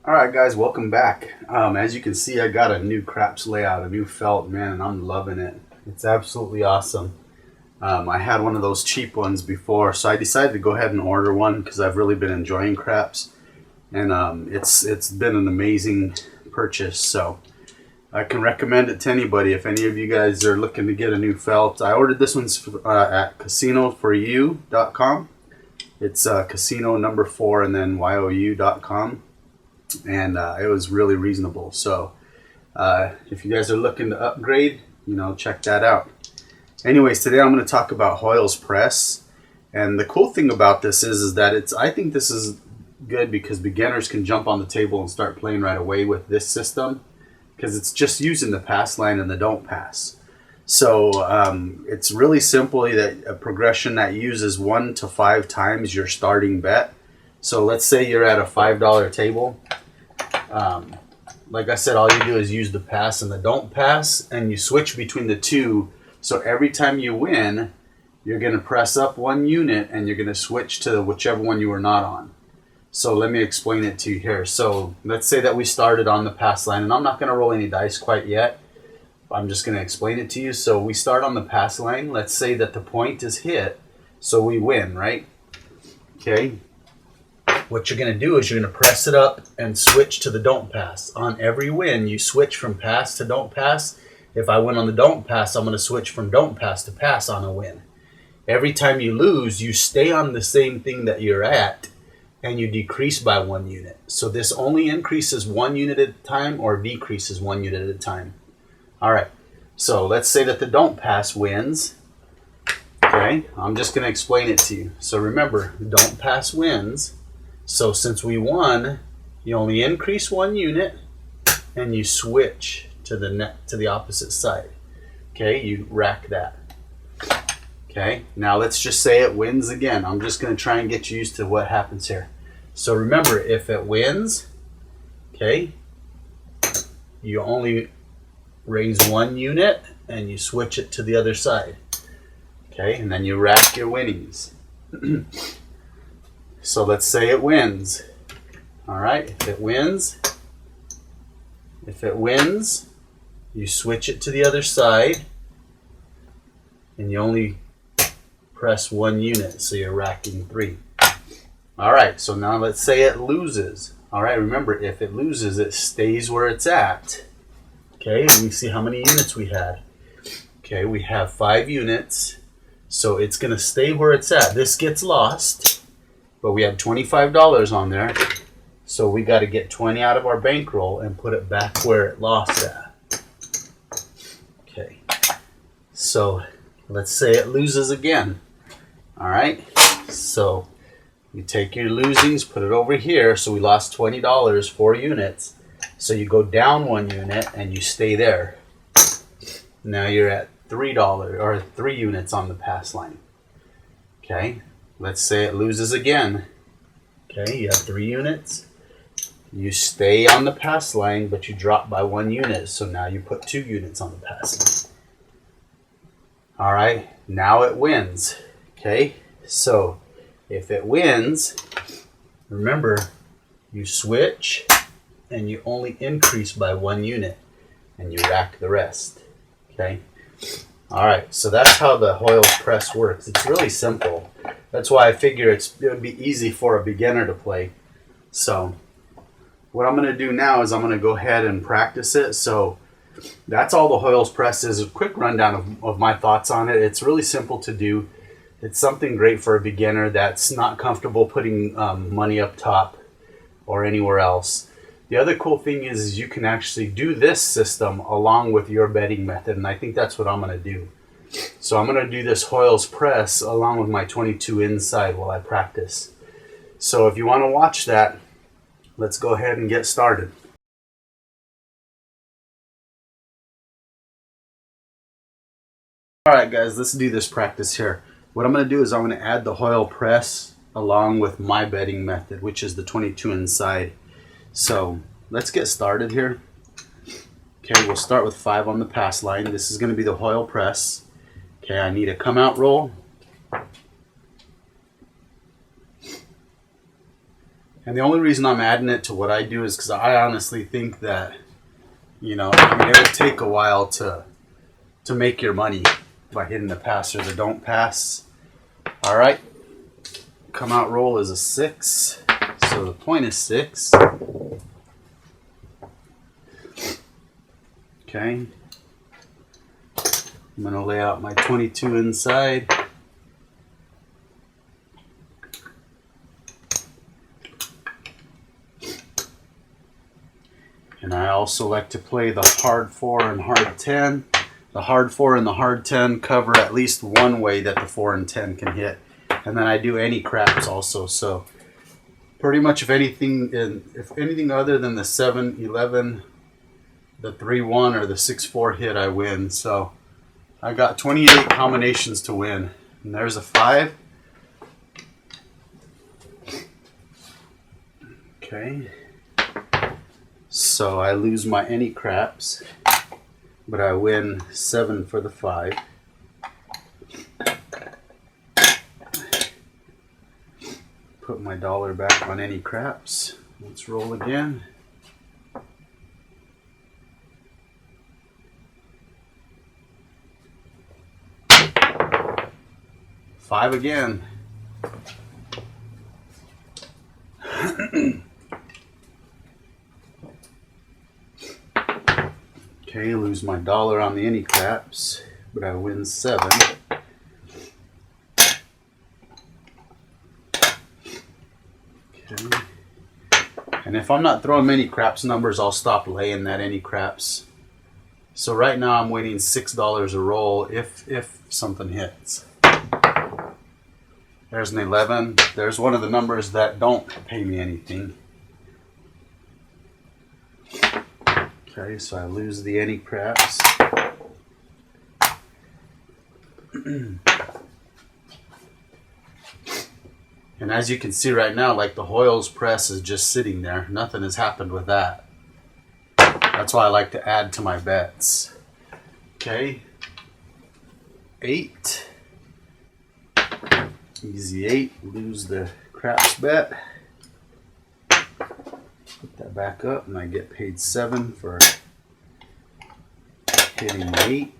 Alright guys, welcome back. As you can see, I got a new craps layout, a new felt, man, and I'm loving it. It's absolutely awesome. I had one of those cheap ones before, so I decided to go ahead and order one because I've really been enjoying craps. And it's been an amazing purchase, so I can recommend it to anybody. If any of you guys are looking to get a new felt, I ordered this one at casinoforyou.com. It's casino number 4 and then you.com. And it was really reasonable. So if you guys are looking to upgrade, check that out. Anyways, today I'm going to talk about Hoyles Press. And the cool thing about this is that I think this is good because beginners can jump on the table and start playing right away with this system, because it's just using the pass line and the don't pass. So it's really simply that a progression that uses 1 to 5 times your starting bet. So let's say you're at a $5 table. Like I said, all you do is use the pass and the don't pass, and you switch between the two. So every time you win, you're going to press up 1 unit and you're going to switch to whichever one you were not on. So let me explain it to you here. So let's say that we started on the pass line, and I'm not going to roll any dice quite yet. I'm just going to explain it to you. So we start on the pass line. Let's say that the point is hit, so we win, right? Okay. What you're going to do is you're going to press it up and switch to the don't pass. On every win, you switch from pass to don't pass. If I win on the don't pass, I'm going to switch from don't pass to pass on a win. Every time you lose, you stay on the same thing that you're at, and you decrease by 1 unit. So this only increases 1 unit at a time or decreases 1 unit at a time. All right, so let's say that the don't pass wins. Okay, I'm just going to explain it to you. So remember, the don't pass wins. So since we won, you only increase 1 unit and you switch to the opposite side. Okay, you rack that. Okay, now let's just say it wins again. I'm just going to try and get you used to what happens here. So remember, if it wins, okay, you only raise 1 unit and you switch it to the other side. Okay, and then you rack your winnings. So let's say it wins. All right, if it wins, you switch it to the other side and you only press 1 unit, so you're racking 3. All right, so now let's say it loses. All right, remember, if it loses, it stays where it's at. Okay, let me see how many units we had. Okay, we have 5 units, so it's going to stay where it's at. This gets lost, but we have $25 on there, so we got to get 20 out of our bankroll and put it back where it lost at. Okay, so let's say it loses again. All right, so you take your losings, put it over here. So we lost $20, 4 units. So you go down 1 unit and you stay there. Now you're at $3 or 3 units on the pass line. Okay, let's say it loses again. Okay, you have 3 units. You stay on the pass line, but you drop by 1 unit. So now you put 2 units on the pass line. All right, now it wins. Okay, so if it wins, remember, you switch and you only increase by 1 unit and you rack the rest. Okay, all right, so that's how the Hoyles Press works. It's really simple. That's why I figure it would be easy for a beginner to play. So what I'm going to do now is I'm going to go ahead and practice it. So that's all the Hoyles Press is. A quick rundown of my thoughts on it. It's really simple to do. It's something great for a beginner that's not comfortable putting money up top or anywhere else. The other cool thing is you can actually do this system along with your betting method, and I think that's what I'm going to do. So I'm going to do this Hoyles Press along with my 22 inside while I practice. So if you want to watch that, let's go ahead and get started. All right, guys, let's do this practice here. What I'm going to do is I'm going to add the Hoyle Press along with my betting method, which is the 22 inside. So let's get started here. Okay, we'll start with 5 on the pass line. This is going to be the Hoyle Press. Okay, I need a come out roll. And the only reason I'm adding it to what I do is because I honestly think that, you know, I mean, it'll take a while to make your money by hitting the pass or the don't pass. All right. Come out roll is a 6. So the point is 6. Okay. I'm going to lay out my 22 inside. And I also like to play the hard 4 and hard 10. The hard 4 and the hard 10 cover at least one way that the 4 and 10 can hit. And then I do any craps also. So pretty much if anything other than the 7-11, the 3-1, or the 6-4 hit, I win. So I got 28 combinations to win. And there's a 5. Okay. So I lose my any craps, but I win 7 for the 5. Put my dollar back on any craps. Let's roll again. Five again. Okay, lose my dollar on the any craps, but I win 7. Okay. And if I'm not throwing many craps numbers, I'll stop laying that any craps. So right now I'm winning $6 a roll if something hits. There's an 11. There's one of the numbers that don't pay me anything. Okay, so I lose the any craps. And as you can see right now, like the Hoyles Press is just sitting there. Nothing has happened with that. That's why I like to add to my bets. Okay. 8. Easy 8. Lose the craps bet. Put that back up and I get paid 7 for hitting 8.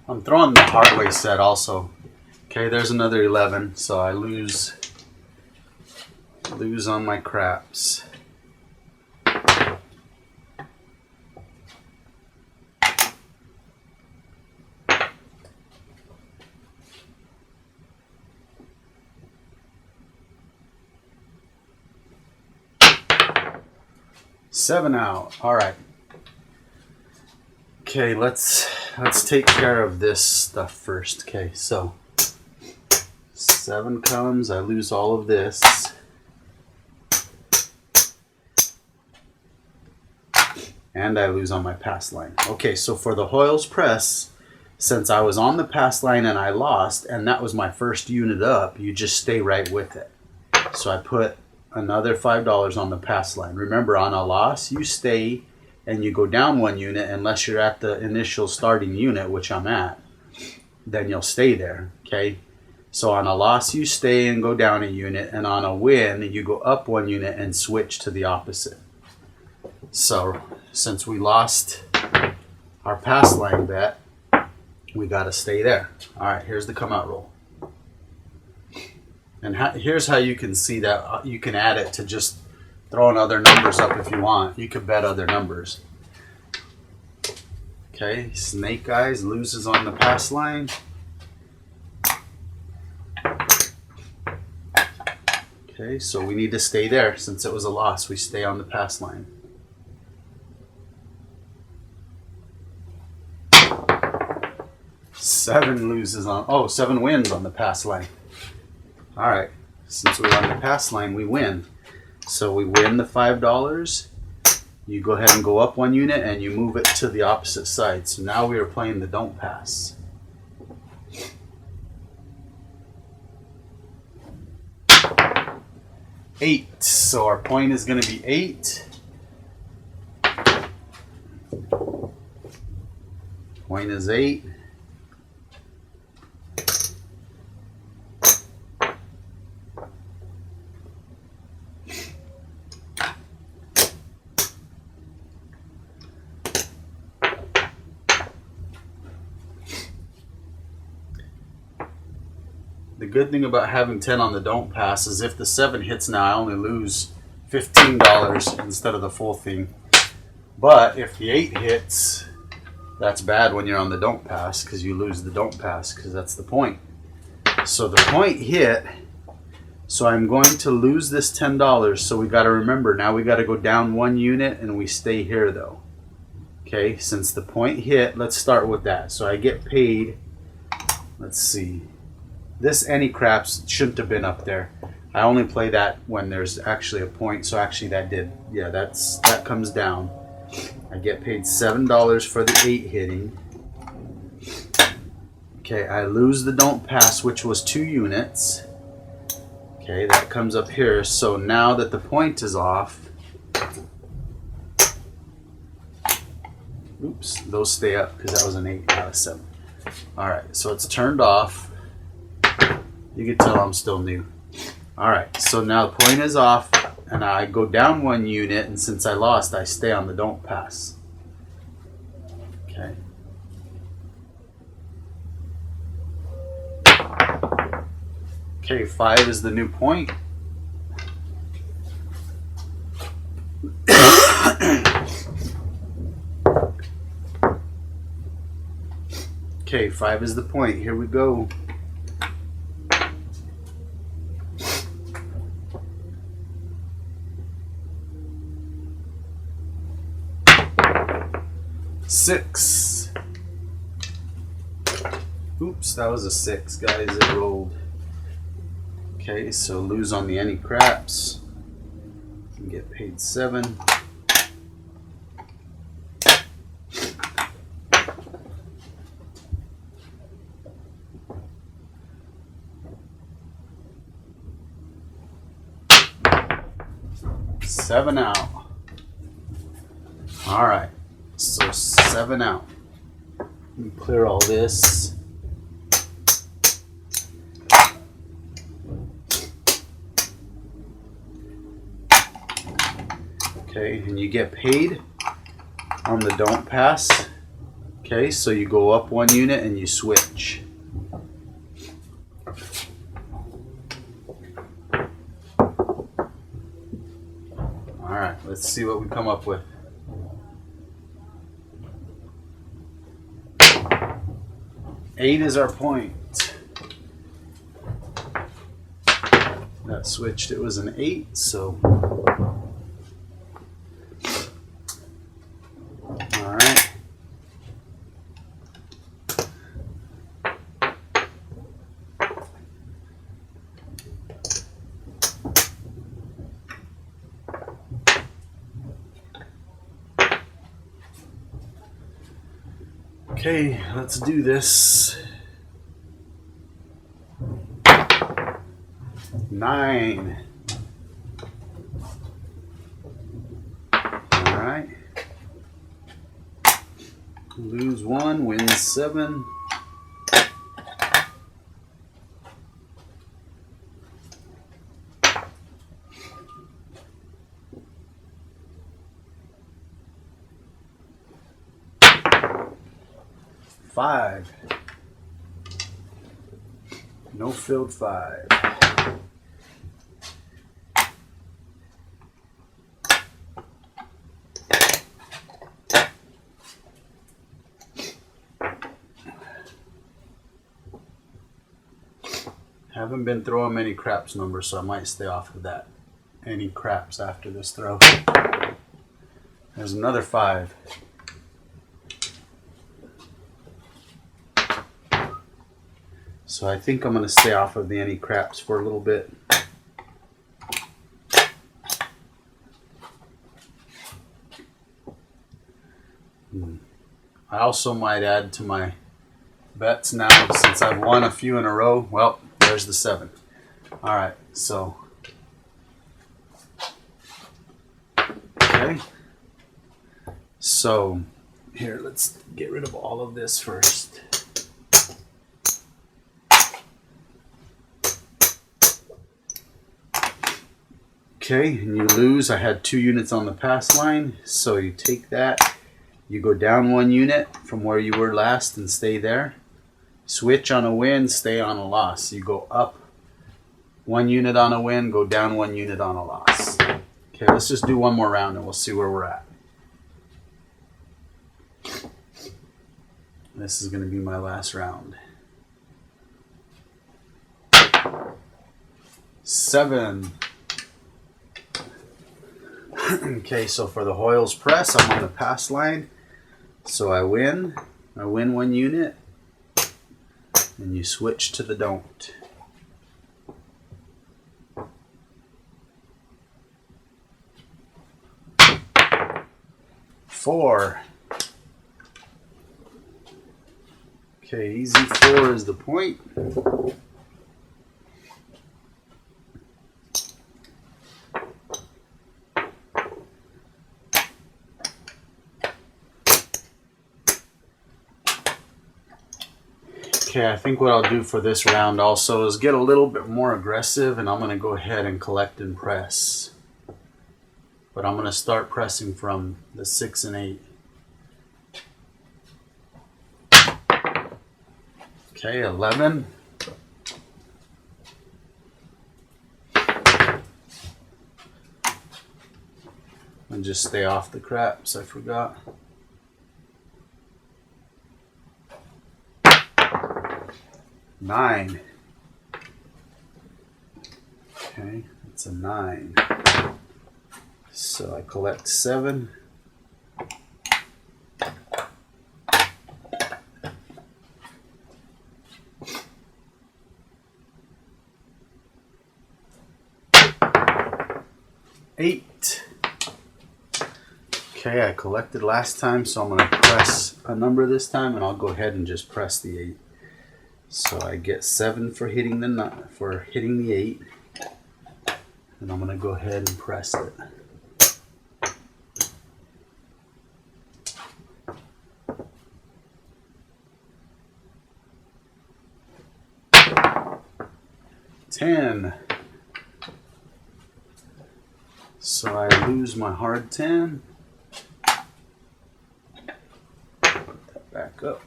I'm throwing the hard way set also. Okay, there's another 11, so I lose on my craps. Seven out. All right. Okay, let's take care of this stuff first. Okay, so 7 comes. I lose all of this. And I lose on my pass line. Okay, so for the Hoyles Press, since I was on the pass line and I lost, and that was my first unit up, you just stay right with it. So I put another $5 on the pass line. Remember, on a loss, you stay and you go down 1 unit unless you're at the initial starting unit, which I'm at. Then you'll stay there, okay? So on a loss, you stay and go down a unit, and on a win, you go up 1 unit and switch to the opposite. So since we lost our pass line bet, we got to stay there. All right, here's the come out roll. And here's how you can see that you can add it to just throwing other numbers up if you want. You could bet other numbers. Okay, Snake Eyes loses on the pass line. Okay, so we need to stay there. Since it was a loss, we stay on the pass line. Seven wins on the pass line. All right, since we're on the pass line, we win. So we win the $5. You go ahead and go up 1 unit and you move it to the opposite side. So now we are playing the don't pass. Eight. So our point is going to be 8. Point is 8. The good thing about having 10 on the don't pass is if the 7 hits now, I only lose $15 instead of the full thing. But if the 8 hits, that's bad when you're on the don't pass because you lose the don't pass because that's the point. So the point hit, so I'm going to lose this $10. So we got to remember, now we got to go down 1 unit and we stay here though. Okay, since the point hit, let's start with that. So I get paid, let's see. This any craps shouldn't have been up there. I only play that when there's actually a point. So actually that did, yeah, that comes down. I get paid $7 for the 8 hitting. Okay, I lose the don't pass, which was 2 units. Okay, that comes up here. So now that the point is off, oops, those stay up because that was an 8 out of 7. All right, so it's turned off. You can tell I'm still new. Alright, so now the point is off and I go down 1 unit, and since I lost, I stay on the don't pass. Okay. Okay, 5 is the new point. Okay, 5 is the point. Here we go. Six. Oops, that was a 6, guys. It rolled. Okay, so lose on the any craps. And get paid 7. Seven out. All right. So 7 out. Let me clear all this. Okay, and you get paid on the don't pass. Okay, so you go up 1 unit and you switch. All right, let's see what we come up with. Eight is our point. That switched, it was an 8, so. All right. Okay, let's do this. 9. All right. Lose 1, win 7. Five. No filled 5. Haven't been throwing many craps numbers, so I might stay off of that. Any craps after this throw. There's another 5. So I think I'm going to stay off of the any craps for a little bit. I also might add to my bets now, since I've won a few in a row. Well, there's the 7. All right, so. Okay. So Here, let's get rid of all of this first. Okay, and you lose. I had 2 units on the pass line, so you take that, you go down 1 unit from where you were last and stay there. Switch on a win, stay on a loss. You go up 1 unit on a win, go down 1 unit on a loss. Okay, let's just do one more round and we'll see where we're at. This is going to be my last round. 7. Okay, so for the Hoyles Press, I'm on the pass line. So I win 1 unit, and you switch to the don't. Four. Okay, easy 4 is the point. Okay, I think what I'll do for this round also is get a little bit more aggressive, and I'm going to go ahead and collect and press. But I'm going to start pressing from the 6 and 8. Okay, 11. And just stay off the craps, I forgot. 9. Okay, that's a 9. So I collect 7. Eight. Okay, I collected last time, so I'm going to press a number this time, and I'll go ahead and just press the 8. So I get 7 for hitting the 8, and I'm going to go ahead and press it. $10. So I lose my hard 10. Put that back up.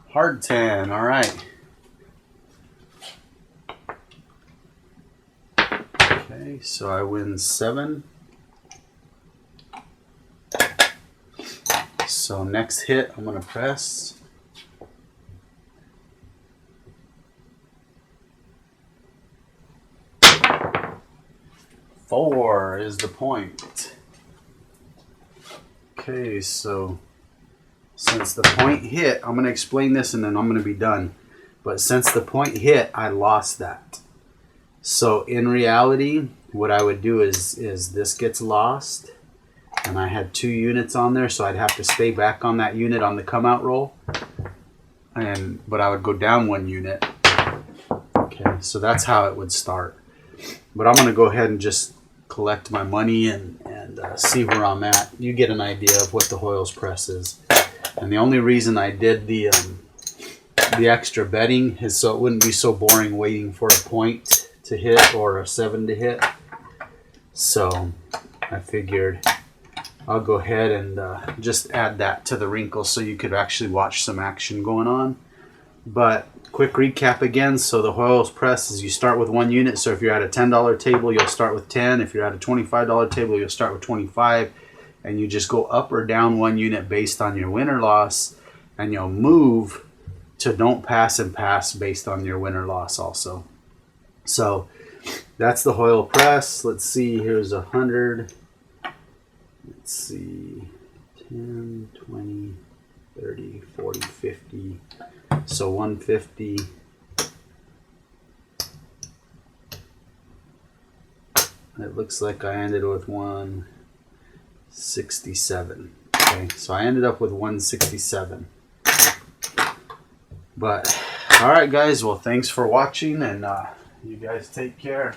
Hard 10, all right. Okay, so I win 7. So next hit, I'm going to press. Four is the point. Okay, so since the point hit, I'm going to explain this and then I'm going to be done. But since the point hit, I lost that. So in reality, what I would do is this gets lost. And I had 2 units on there, so I'd have to stay back on that unit on the come out roll. But I would go down 1 unit. Okay, so that's how it would start. But I'm going to go ahead and just collect my money and see where I'm at. You get an idea of what the Hoyles Press is. And the only reason I did the extra betting is so it wouldn't be so boring waiting for a point to hit or a 7 to hit. So I figured I'll go ahead and just add that to the wrinkle so you could actually watch some action going on. But quick recap again. So the Hoyles Press is you start with 1 unit. So if you're at a $10 table, you'll start with 10. If you're at a $25 table, you'll start with 25. And you just go up or down 1 unit based on your win or loss. And you'll move to don't pass and pass based on your win or loss also. So that's the Hoyle Press. Let's see, here's 100. Let's see, 10, 20, 30, 40, 50. So 150. It looks like I ended with 167. Okay, so I ended up with 167. But All right, guys. Well, thanks for watching, and you guys take care.